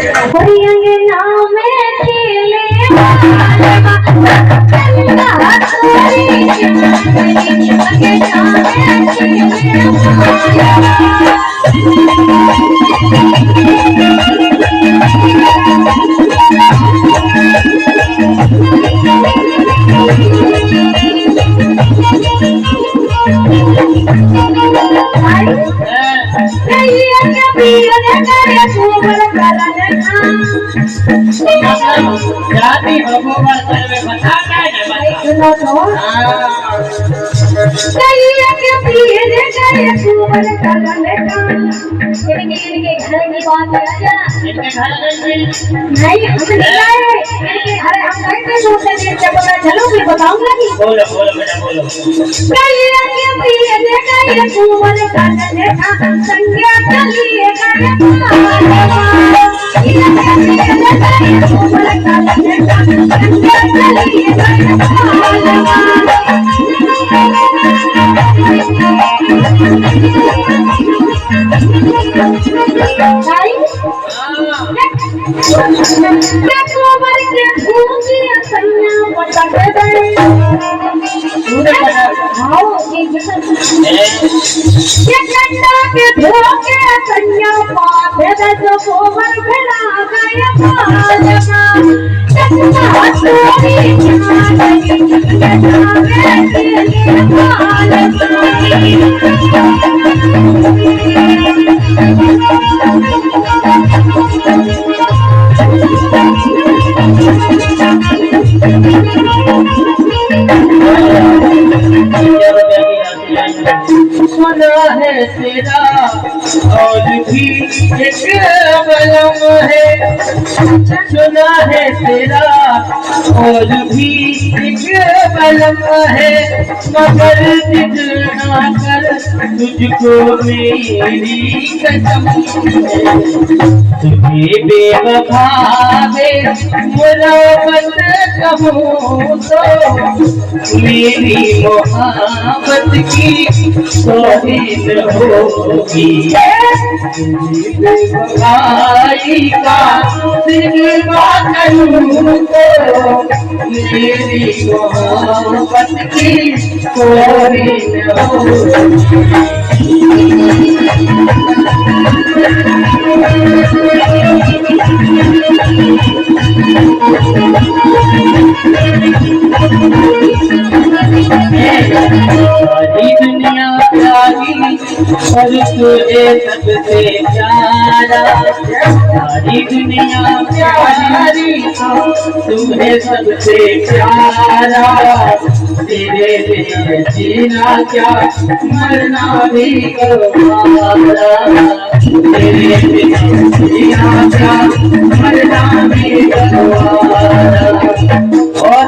अंगना में खेले गंगा तोरी अंगना में जाति भगवान सर्वे बता काय नहीं बता कहिया के प्रिय रे करे सुमन कलले का इनके घर की बात है आजा इनके घर गई नहीं हम नहीं आए इनके घर हम कैसे सोचते थे जब पता चलो फिर बताऊंगा नहीं बोलो बोलो बेटा बोलो कहिया के प्रिय रे करे सुमन कलले का संज्ञा कलिए करे सुना है तेरा और भी एक बलम है सुना है तेरा और भी एक बलम है मगर जिद ना कर तुझको मेरी कसम तुझे बेवफा दे मुराबत कहूँ तो मेरी मोहब्बत की तौहीन होगी बेवफाई का सिवा करूँ तो मेरी मोहब्बत की तौहीन होगी सारी दुनिया प्यारी पर तुझे सबसे प्यारा सारी दुनिया प्यारी तुम्हें सबसे प्यारा तेरे बिना जीना क्या मरना भी गवारा तेरे बिना जीना क्या मरना भी गवारा और